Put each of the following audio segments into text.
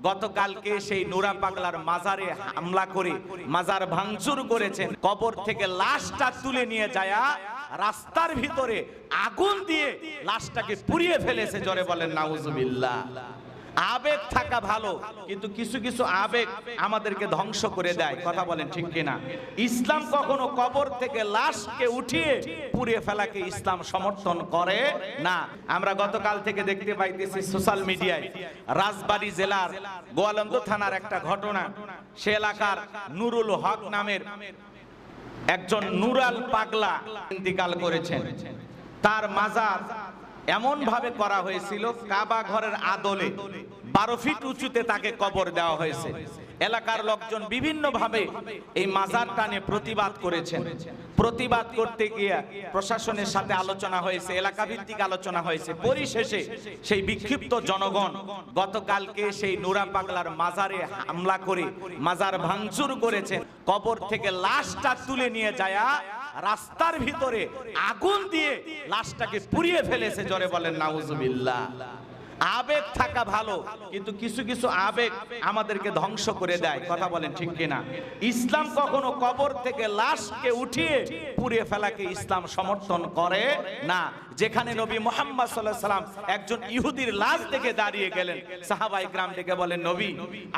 গতকালকে সেই নুরা পাগলার মাজারে হামলা করে মাজার ভাঙচুর করেছেন, কবর থেকে লাশটা তুলে নিয়ে যায় রাস্তার ভিতরে আগুন দিয়ে লাশটাকে পুড়িয়ে ফেলেছে। জোরে বলেন নাউজুবিল্লাহ। আবেগ থাকা ভালো, কিন্তু কিছু কিছু আবেগ আমাদেরকে ধ্বংস করে দেয়। কথা বলেন ঠিক কিনা? ইসলাম কখনো কবর থেকে লাশকে উঠিয়ে পুড়িয়ে ফেলাকে ইসলাম সমর্থন করে না। আমরা গতকাল থেকে দেখতে পাইতেছি সোশ্যাল মিডিয়ায় রাজবাড়ী জেলার গোয়ালন্দ থানার একটা ঘটনা। সে এলাকার নুরুল হক নামের একজন নুরাল পাগলা ইন্তিকাল করেছেন। তার মাজার এমন ভাবে করা হয়েছিল, কাবা ঘরের আদলে 12 ফিট উঁচুতে তাকে কবর দেওয়া হয়েছে। এলাকার লোকজন বিভিন্ন ভাবে এই মাজারটা নিয়ে প্রতিবাদ করেছেন। প্রতিবাদ করতে গিয়ে প্রশাসনের সাথে আলোচনা হয়েছে, এলাকা ভিত্তিক আলোচনা হয়েছে। পরিশেষে সেই বিক্ষিপ্ত জনগণ গতকালকে সেই নুরা পাগলার মাজারে হামলা করে মাজার ভাঙচুর করেছেন। কবর থেকে লাশটা তুলে নিয়ে যায় রাস্তার ভিতরে আগুন দিয়ে লাশটাকে পুড়িয়ে ফেলেছে। জোরে বলেন নাউজুবিল্লাহ। আবেগ থাকা ভালো, কিন্তু কিছু কিছু আবেগ আমাদেরকে ধ্বংস করে দেয়। কথা বলেন ঠিক কিনা? ইসলাম কখনো কবর থেকে লাশকে উঠিয়ে পুড়িয়ে ফেলাকে ইসলাম সমর্থন করে না। যেখানে নবী মুহাম্মদ সাল্লাল্লাহু আলাইহি সাল্লাম একজন ইহুদির লাশ দেখে দাঁড়িয়ে গেলেন, সাহাবায়ে কেরাম ডেকে বলেন, নবী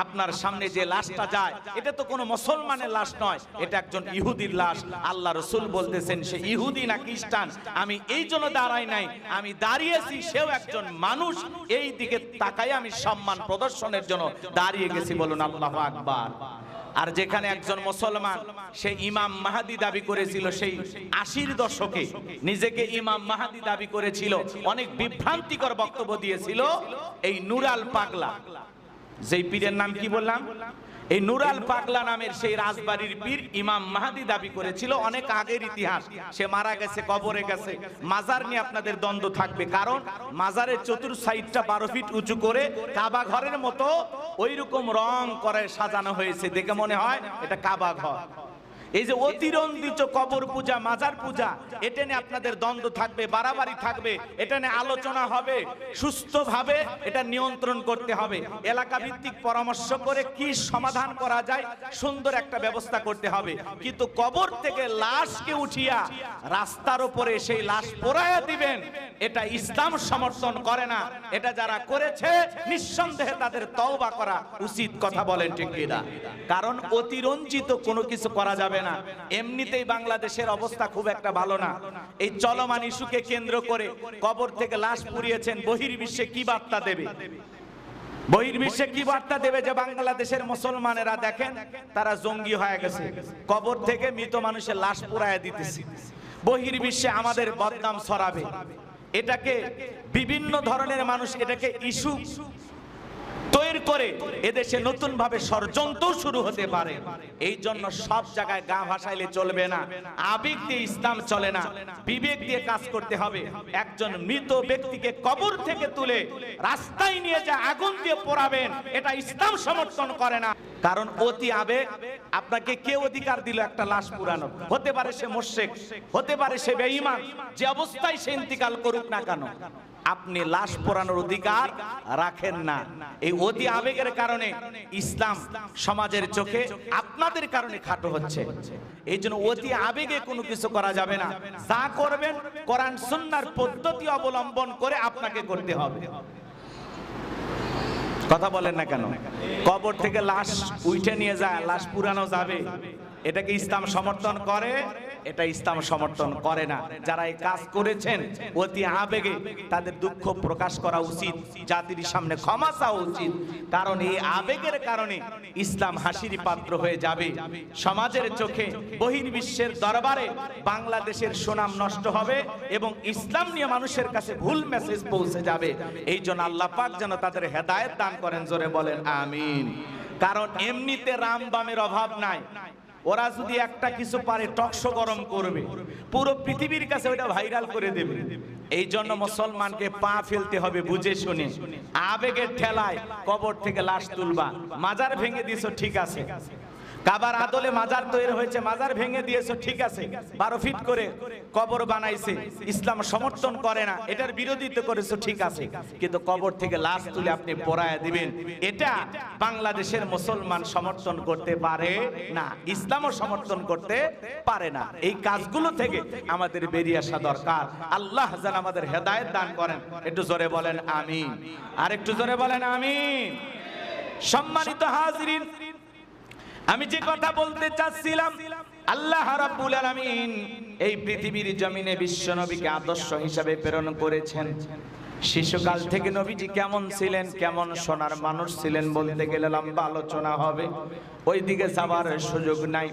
আপনার সামনে যে লাশটা যায় এটা তো কোনো মুসলমানের লাশ নয়, এটা একজন ইহুদির লাশ। আল্লাহ রাসূল বলতেছেন, সে ইহুদি না খ্রিস্টান আমি এই জন্য দাঁড়াই নাই, আমি দাঁড়িয়েছি সেও একজন মানুষ, এই দিকে তাকাই আমি সম্মান প্রদর্শনের জন্য দাঁড়িয়ে গেছি। বলুন আল্লাহু আকবার। আর যেখানে একজন মুসলমান সে ইমাম মাহদি দাবি করেছিল, সেই 80-র দশকে নিজেকে ইমাম মাহদি দাবি করেছিল, অনেক বিভ্রান্তিকর বক্তব্য দিয়েছিল। এই নুরাল পাগলা, যেই পীরের নাম কি বললাম, এই নুরাল পাগলা নামের সেই রাজবাড়ির পীর ইমাম মাহদি দাবি করেছিল। অনেক আগের ইতিহাস, সে মারা গেছে, কবরে গেছে। মাজার নিয়ে আপনাদের দ্বন্দ্ব থাকবে, কারণ মাজারের চতুর সাইডটা 12 ফিট উঁচু করে কাবা ঘরের মতো ওই রকম রং করে সাজানো হয়েছে, দেখে মনে হয় এটা কাবা ঘর। এই যে অতিরঞ্জিত কবর পূজা, মাজার পূজা, এটা নিয়ে আপনাদের দ্বন্দ্ব থাকবে, বাড়াবাড়ি থাকবে, এটা নিয়ে আলোচনা হবে। সুস্থভাবে এটা নিয়ন্ত্রণ করতে হবে, এলাকা ভিত্তিক পরামর্শ করে কি সমাধান করা যায় সুন্দর একটা ব্যবস্থা করতে হবে। কিন্তু কবর থেকে লাশকে উঠিয়া রাস্তার উপরে সেই লাশ পোড়ায়া দিবেন, এটা ইসলাম সমর্থন করে না। এটা যারা করেছে নিঃসন্দেহে তাদের তওবা করা উচিত। কথা বলেন ঠিক কিনা? কারণ অতিরঞ্জিত কোনো কিছু করা যাবে না। এমনিতেই বাংলাদেশের অবস্থা খুব একটা ভালো না। এই চলমান ইস্যুকে কেন্দ্র করে কবর থেকে লাশ পুড়িয়েছেন, বহির্বিশ্বে কি বার্তা দেবে? বহির্বিশ্বে কি বার্তা দেবে যে বাংলাদেশের মুসলমানেরা দেখেন তারা জঙ্গি হয়ে গেছে, কবর থেকে মৃত মানুষের লাশ পুড়ায় দিতেছে। বহির্বিশ্বে আমাদের বদনাম ছড়াবে। এটাকে বিভিন্ন ধরনের মানুষ এটাকে ইস্যু তৈরি করে এদেশে নতুন ভাবে ষড়যন্ত্র শুরু হতে পারে। এই জন্য সব জায়গায় গা ভাসাইলে চলবে না, আবেগ দিয়ে ইসলাম চলে না, বিবেক দিয়ে কাজ করতে হবে। একজন মৃত ব্যক্তিকে কবর থেকে তুলে রাস্তায় নিয়ে যা আগুন দিয়ে পোড়াবেন, এটা ইসলাম সমর্থন করে না। কারণ অতি আবেগ, আপনাকে কে অধিকার দিল একটা লাশ পুরানো? হতে পারে সে মুশরিক, হতে পারে সে বেঈমান, যে অবস্থায় সে ইন্তিকাল করুক না কেন, আপনি লাশ পোড়ানোর অধিকার রাখেন না। এই অতি আবেগের কারণে ইসলাম সমাজের চোখে আপনাদের কারণে খাটো হচ্ছে। এই জন্য অতি আবেগে কোনো কিছু করা যাবে না। যা করবেন কোরআন সুন্নাহর পদ্ধতি অবলম্বন করে আপনাকে করতে হবে। কথা বলেন না কেন? কবর থেকে লাশ উঠে নিয়ে যায়, লাশ পুরানো যাবে, এটাকে ইসলাম সমর্থন করে? এটা ইসলাম সমর্থন করে না। যারা এই কাজ করেছেন অতি আবেগে, তাদের দুঃখ প্রকাশ করা উচিত, জাতির সামনে ক্ষমা চাওয়া উচিত। কারণ এই আবেগের কারণে ইসলাম হাসির পাত্র হয়ে যাবে। সমাজের চোখে, বহির্বিশ্বের দরবারে বাংলাদেশের সুনাম নষ্ট হবে এবং ইসলাম নিয়ে মানুষের কাছে ভুল মেসেজ পৌঁছে যাবে। এই জন্য আল্লাহ পাক যেন তাদের হেদায়েত দান করেন। জোরে বলেন আমিন। কারণ এমনিতে রামবামের অভাব নাই, ওরা যদি একটা কিছু পারে টকশো গরম করবে, পুরো পৃথিবীর কাছে ওটা ভাইরাল করে দেবে। এই জন্য মুসলমানকে পা ফেলতে হবে বুঝে শুনে। আবেগের ঠেলায় কবর থেকে লাশ তুলবা, মাজার ভেঙে দিছো ঠিক আছে, কাবার আদলে মাজার তৈরি হয়েছে, মাজার ভেঙে দিয়েছো ঠিক আছে, 12 ফিট করে কবর বানাইছে, ইসলাম সমর্থন করে না, এটার বিরোধিতা করেছো ঠিক আছে, কিন্তু কবর থেকে লাশ তুলে আপনি পোড়ায় দিবেন, এটা বাংলাদেশের মুসলমান সমর্থন করতে পারে না, ইসলামও সমর্থন করতে পারে না। এই কাজগুলো থেকে আমাদের বেরিয়ে আসা দরকার। আল্লাহ যেন আমাদের হেদায়েত দান করেন। একটু জোরে বলেন আমিন, আর একটু জোরে বলেন আমিন। সম্মানিত হাজিরিন, আমি যে কথা বলতে চাচ্ছিলাম, আল্লাহ রাব্বুল আলামিন এই পৃথিবীর জমিনে বিশ্ব নবীকে আদর্শ হিসাবে প্রেরণ করেছেন। শিশুকাল থেকে নবীজি কেমন ছিলেন, কেমন সোনার মানুষ ছিলেন বলতে গেলে লম্বা আলোচনা হবে, ওই দিকে যাবার সুযোগ নাই।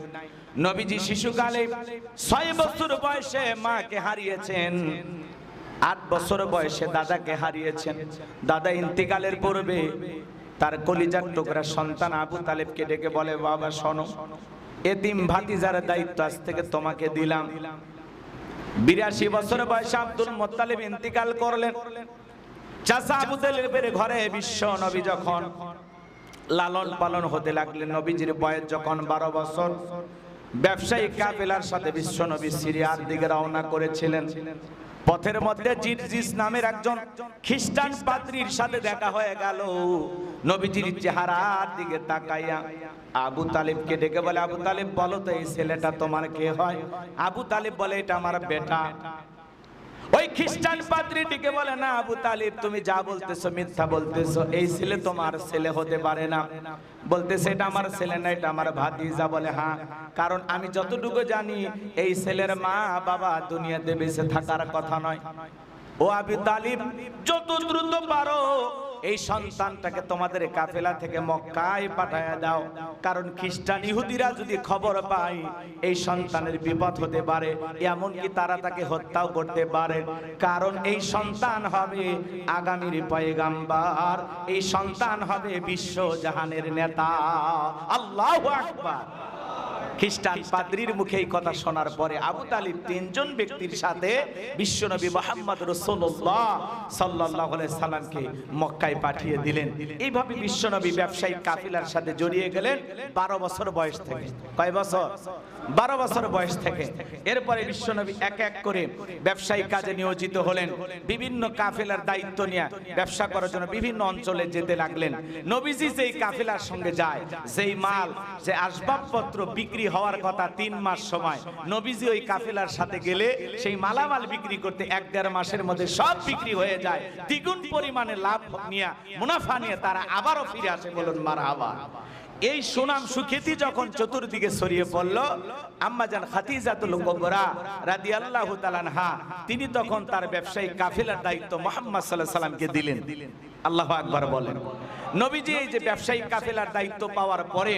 নবীজি শিশুকালে 6 বছর বয়সে মাকে হারিয়েছেন, 8 বছর বয়সে দাদাকে হারিয়েছেন। দাদা ইন্তিকালের পূর্বে তার কলিজার টুকরা সন্তান আবু তালেবকে ডেকে বলে, বাবা শোনো, এতিম ভাতিজার দায়িত্ব আজ থেকে তোমাকে দিলাম। 82 বছর বয়সে আব্দুল মুত্তালিব ইন্তিকাল করলেন। চাচা আবু তালেবের ঘরে বিশ্ব নবী যখন লালন পালন হতে লাগলেন, নবীজির বয়স যখন 12 বছর, ব্যবসায়ী কাফেলার সাথে বিশ্ব নবী সিরিয়ার দিকে রওনা করেছিলেন। পথের মধ্যে জিরজিস নামের একজন খ্রিস্টান পাদ্রীর সাথে দেখা হয়ে গেল। নবীজির চেহারার দিকে তাকাইয়া আবু তালিবকে ডেকে বলে, আবু তালিব বলো তো এই ছেলেটা তোমার কে হয়? আবু তালিব বলে, এটা আমার বেটা। ওই খ্রিস্টান পাদ্রীটিকে বলে, না আবু তালিব, তুমি যা বলতেছো মিথ্যা বলতেছো, এই ছেলে তোমার ছেলে হতে পারে না। বলতেছে, এটা আমার ছেলে না, এটা আমার ভাতিজা। বলে, হ্যাঁ, কারণ আমি যতটুকু জানি এই ছেলের মা বাবা দুনিয়াতে বেঁচে থাকার কথা নয়। ও আবু তালিব, যত দ্রুত পারো এই সন্তানটাকে তোমাদের কাফেলা থেকে মক্কায় পাঠায়া দাও, কারণ খ্রিস্টান ইহুদিরা যদি খবর পায় এই সন্তানের বিপদ হতে পারে, এমনকি তারা তাকে হত্যাও করতে পারে, কারণ এই সন্তান হবে আগামীর পয়গাম্বার, এই সন্তান হবে বিশ্ব জাহানের নেতা। আল্লাহু আকবার। খ্রিস্টান পাদ্রীর মুখে এই কথা শোনার পরে আবু তালিব 3 জন ব্যক্তির সাথে বিশ্বনবী মুহাম্মদ রাসূলুল্লাহ সাল্লাল্লাহু আলাইহি সাল্লামকে মক্কায় পাঠিয়ে দিলেন। এইভাবে বিশ্বনবী ব্যবসায়িক কাফিলার সাথে জড়িয়ে গেলেন 12 বছর বয়স থেকে। কয় বছর? 12 বছর বয়স থেকে। এরপরে বিশ্বনবী এক এক করে ব্যবসায়িক কাজে নিয়োজিত হলেন। বিভিন্ন কাফেলার দায়িত্ব নিয়ে ব্যবসা করার জন্য বিভিন্ন অঞ্চলে যেতে লাগলেন। নবীজি যেই কাফেলার সঙ্গে যায়, যেই মাল, যে আসবাবপত্র বিক্রি হওয়ার কথা 3 মাস সময়, নবীজি ওই কাফেলার সাথে গেলে সেই মালামাল বিক্রি করতে 1-1.5 মাসের মধ্যে সব বিক্রি হয়ে যায়। দ্বিগুণ পরিমাণে লাভ নিয়ে, মুনাফা নিয়ে তারা আবারও ফিরে আসে। বলুন মারহাবা। এই সুনাম সুখ্যাতি যখন চতুর্দিকে ছড়িয়ে পড়ল, আম্মাজান খাদিজাতুল কুবরা রাদিয়াল্লাহু তাআলা আনহা তিনি তখন তার ব্যবসায়িক কাফেলার দায়িত্ব মুহাম্মদ সাল্লাল্লাহু আলাইহি সাল্লামকে দিলেন। আল্লাহু আকবার বলেন। নবীজি এই যে ব্যবসায়িক কাফেলার দায়িত্ব পাওয়ার পরে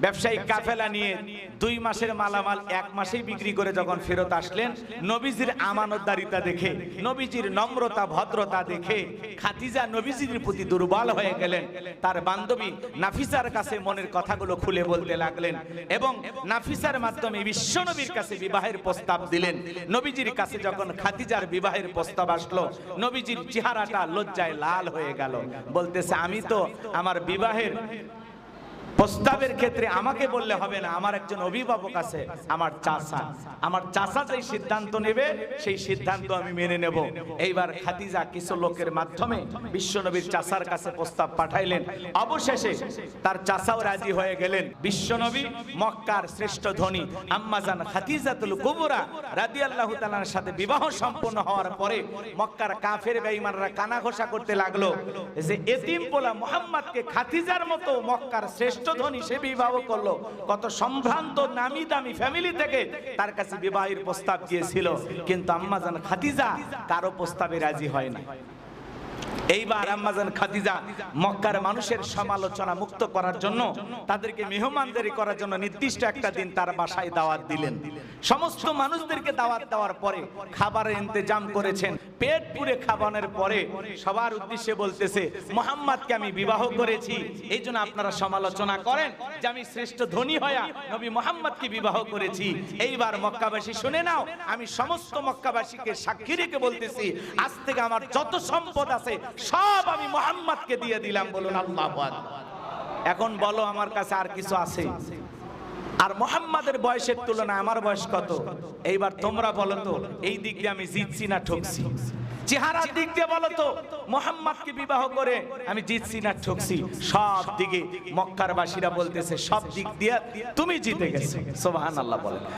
ব্যবসায়িক কাফেলা নিয়ে 2 মাসের মালামাল 1 মাসেই বিক্রি করে যখন ফেরত আসলেন, নবীজির আমানতদারিতা দেখে, নবীজির নম্রতা ভদ্রতা দেখে খাদিজা নবীজির প্রতি দুর্বল হয়ে গেলেন। তার বান্ধবী নাফিসার কাছে মনের কথাগুলো খুলে বলতে লাগলেন এবং নাফিসার মাধ্যমে বিশ্বনবীর কাছে বিবাহের প্রস্তাব দিলেন। নবীজির কাছে যখন খাদিজার বিবাহের প্রস্তাব আসলো, নবীজির চেহারাটা লজ্জায় লাল হয়ে গেল। বলতেছে, আমি তো আমার বিবাহের প্রস্তাবের ক্ষেত্রে আমাকে বললে হবে না, আমার একজন অভিভাবক আছে, আমার চাচা, আমার চাচা যেই সিদ্ধান্ত নেবে সেই সিদ্ধান্ত আমি মেনে নেব। এইবার খাদিজা কিছু লোকের মাধ্যমে বিশ্বনবীর চাচার কাছে প্রস্তাব পাঠাইলেন। অবশেষে তার চাচাও রাজি হয়ে গেলেন। বিশ্বনবী মক্কার শ্রেষ্ঠ ধনী আম্মাজান খাদিজাতুল কুবরা রাদিয়াল্লাহু তাআলার সাথে বিবাহ সম্পন্ন হওয়ার পরে মক্কার কাফের বেঈমানরা কানাঘোষা করতে লাগলো যে এতিম পোলা মুহাম্মদকে খাদিজার মতো মক্কার শ্রেষ্ঠ ধনী সে বিবাহ করলো। কত সম্ভ্রান্ত নামি দামি ফ্যামিলি থেকে তার কাছে বিবাহের প্রস্তাব গিয়েছিল, কিন্তু আম্মাজান খাদিজা কারো প্রস্তাবে রাজি হয় না। এইবার আম্মাজান খাদিজা মক্কার মানুষের সমালোচনা মুক্ত করার জন্য, তাদেরকে মেহমানদারি করার জন্য নির্দিষ্ট একটা দিন তার বাসায় দাওয়াত দিলেন। সমস্ত মানুষদেরকে দাওয়াত দেওয়ার পরে খাবারের ইন্তজাম করেছেন। পেট পুরে খাবানোর পরে সবার উদ্দেশ্যে বলতেছে, মুহাম্মদকে আমি বিবাহ করেছি, এই জন্য আপনারা সমালোচনা করেন যে আমি শ্রেষ্ঠ ধনী হয়া নবী মুহাম্মদকে বিবাহ করেছি। এইবার মক্কাবাসী শুনে নাও, আমি সমস্ত মক্কাবাসীকে সাক্ষী রেখে বলতেছি, আজ থেকে আমার যত সম্পদ আছে সব আমি মুহাম্মদকে দিয়ে দিলাম। বলুন আল্লাহু আকবার। এখন বলো, আমার কাছে আর কিছু আছে? আর মুহাম্মাদের বয়সের তুলনায় আমার বয়স কত? এইবার তোমরা বলো তো, এই দিক দিয়ে আমি জিতছি না ঠকছি? চেহারার দিক দিয়ে বলো তো, মুহাম্মাদকে বিবাহ করে আমি জিতছি না ঠকছি? সব দিকে মক্কার বাসীরা বলতেছে সব দিক দিয়ে তুমি জিতে গেছো। সুবহানাল্লাহ বলেন।